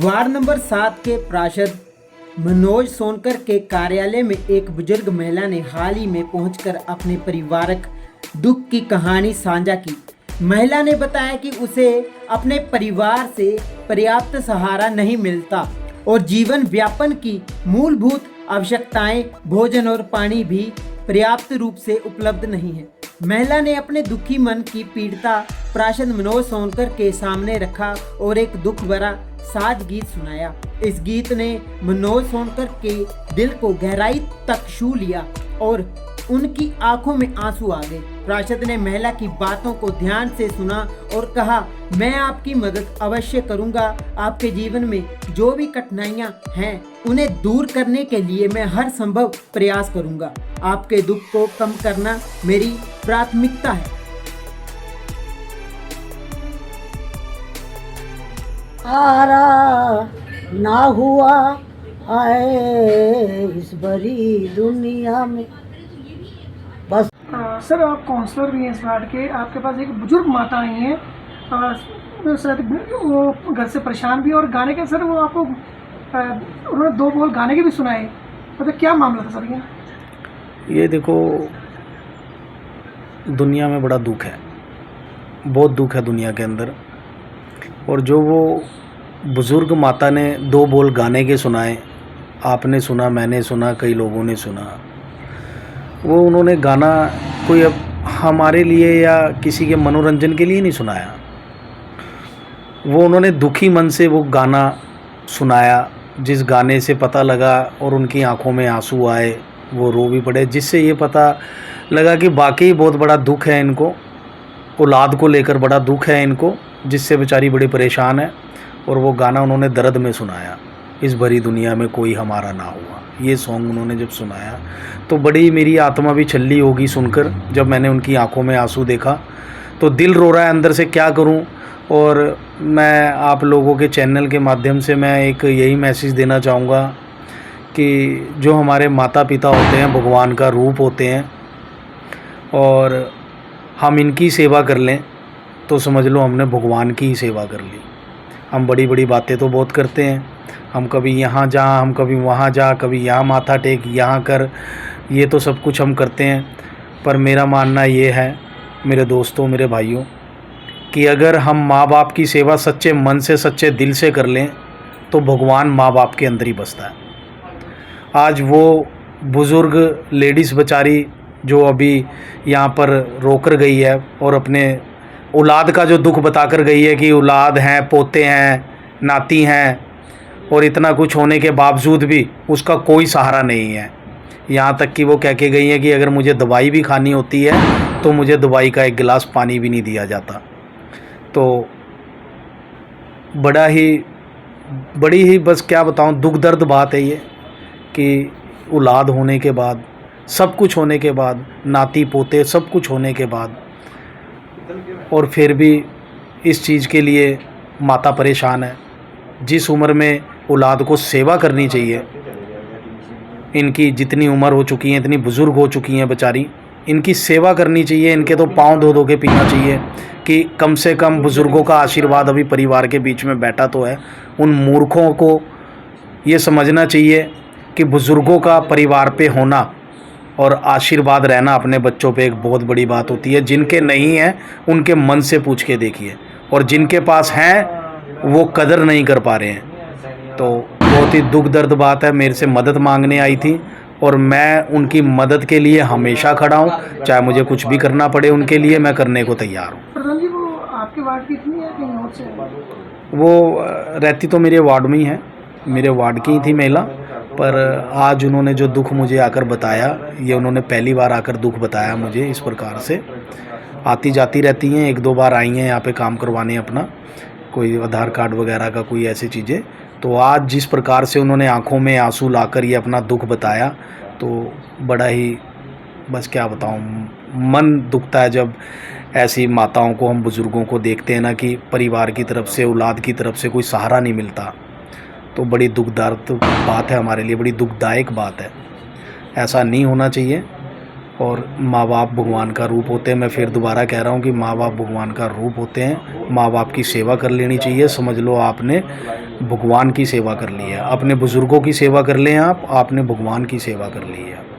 Ward number 7 के पार्षद मनोज सोनकर के कार्यालय में एक बुजुर्ग महिला ने हाल ही में पहुंचकर अपने पारिवारिक दुख की कहानी साझा की। महिला ने बताया कि उसे अपने परिवार से पर्याप्त सहारा नहीं मिलता और जीवन व्यापन की मूलभूत आवश्यकताएं भोजन और पानी भी पर्याप्त रूप से उपलब्ध नहीं है। महिला ने अपने दुखी मन की पीड़िता पार्षद मनोज सोनकर के सामने रखा और एक दुख भरा साज गीत सुनाया। इस गीत ने मनोज सोनकर के दिल को गहराई तक छू लिया और उनकी आंखों में आंसू आ गए। पार्षद ने महिला की बातों को ध्यान से सुना और कहा, मैं आपकी मदद अवश्य करूंगा। आपके जीवन में जो भी कठिनाइयां हैं उन्हें दूर करने के लिए मैं हर संभव प्रयास करूंगा। आपके दुख को कम करना मेरी प्राथमिकता है। आरा ना हुआ आए इस बड़ी दुनिया में। बस सर, आप काउंसलर भी हैं इस वार्ड के। आपके पास एक बुजुर्ग माता आई हैं, शायद वो घर से परेशान भी और गाने के सर वो आपको उन्होंने 2 बोल गाने के भी सुनाए। मतलब क्या मामला था सर ये देखो, दुनिया में बड़ा दुख है, बहुत दुख है दुनिया के अंदर। और जो वो बुज़ुर्ग माता ने 2 बोल गाने के सुनाए, आपने सुना, मैंने सुना, कई लोगों ने सुना। वो उन्होंने गाना कोई अब हमारे लिए या किसी के मनोरंजन के लिए नहीं सुनाया। वो उन्होंने दुखी मन से वो गाना सुनाया, जिस गाने से पता लगा और उनकी आंखों में आंसू आए, वो रो भी पड़े, जिससे ये पता लगा कि वाकई बहुत बड़ा दुख है इनको, औलाद को लेकर बड़ा दुख है इनको, जिससे बेचारी बड़ी परेशान है। और वो गाना उन्होंने दर्द में सुनाया, इस भरी दुनिया में कोई हमारा ना हुआ। ये सॉन्ग उन्होंने जब सुनाया तो बड़ी मेरी आत्मा भी छल्ली होगी सुनकर। जब मैंने उनकी आंखों में आंसू देखा तो दिल रो रहा है अंदर से, क्या करूं। और मैं आप लोगों के चैनल के माध्यम से मैं एक यही मैसेज देना चाहूँगा कि जो हमारे माता पिता होते हैं भगवान का रूप होते हैं, और हम इनकी सेवा कर लें तो समझ लो हमने भगवान की ही सेवा कर ली। हम बड़ी बड़ी बातें तो बहुत करते हैं, हम कभी यहाँ जा, हम कभी वहाँ जा, कभी यहाँ माथा टेक, यहाँ कर, ये तो सब कुछ हम करते हैं। पर मेरा मानना ये है मेरे दोस्तों, मेरे भाइयों, कि अगर हम माँ बाप की सेवा सच्चे मन से, सच्चे दिल से कर लें तो भगवान माँ बाप के अंदर ही बसता है। आज वो बुज़ुर्ग लेडीज़ बेचारी जो अभी यहाँ पर रोकर गई है और अपने औलाद का जो दुख बता कर गई है कि औलाद हैं, पोते हैं, नाती हैं, और इतना कुछ होने के बावजूद भी उसका कोई सहारा नहीं है। यहाँ तक कि वो कह के गई हैं कि अगर मुझे दवाई भी खानी होती है तो मुझे दवाई का एक गिलास पानी भी नहीं दिया जाता। तो बड़ी ही बस क्या बताऊँ, दुख दर्द बात है ये कि औलाद होने के बाद, सब कुछ होने के बाद, नाती पोते सब कुछ होने के बाद, और फिर भी इस चीज़ के लिए माता परेशान है। जिस उम्र में औलाद को सेवा करनी चाहिए, इनकी जितनी उम्र हो चुकी है, इतनी बुज़ुर्ग हो चुकी हैं बेचारी, इनकी सेवा करनी चाहिए, इनके तो पाँव धो धो के पीना चाहिए कि कम से कम बुज़ुर्गों का आशीर्वाद अभी परिवार के बीच में बैठा तो है। उन मूर्खों को ये समझना चाहिए कि बुज़ुर्गों का परिवार पे होना और आशीर्वाद रहना अपने बच्चों पे एक बहुत बड़ी बात होती है। जिनके नहीं है उनके मन से पूछ के देखिए, और जिनके पास हैं वो कदर नहीं कर पा रहे हैं। तो बहुत ही दुख दर्द बात है। मेरे से मदद मांगने आई थी और मैं उनकी मदद के लिए हमेशा खड़ा हूँ, चाहे मुझे कुछ भी करना पड़े उनके लिए, मैं करने को तैयार हूँ। प्रधान जी, वो आपके वार्ड की इतनी है कहीं और से? वो रहती तो मेरे वार्ड में ही है, मेरे वार्ड की ही थी महिला, पर आज उन्होंने जो दुख मुझे आकर बताया, ये उन्होंने पहली बार आकर दुख बताया मुझे इस प्रकार से। आती जाती रहती हैं, 1-2 बार आई हैं यहाँ पे काम करवाने अपना, कोई आधार कार्ड वगैरह का कोई ऐसी चीज़ें। तो आज जिस प्रकार से उन्होंने आंखों में आंसू लाकर ये अपना दुख बताया, तो बड़ा ही बस क्या बताऊँ, मन दुखता है जब ऐसी माताओं को, हम बुज़ुर्गों को देखते हैं ना कि परिवार की तरफ से, औलाद की तरफ से कोई सहारा नहीं मिलता। तो बड़ी दुखदायक बात है हमारे लिए, बड़ी दुखदायक बात है। ऐसा नहीं होना चाहिए और माँ बाप भगवान का रूप होते हैं। मैं फिर दोबारा कह रहा हूँ कि माँ बाप भगवान का रूप होते हैं। माँ बाप की सेवा कर लेनी चाहिए। समझ लो आपने भगवान की सेवा कर ली है। अपने बुज़ुर्गों की सेवा कर लें, आपने भगवान की सेवा कर ली है।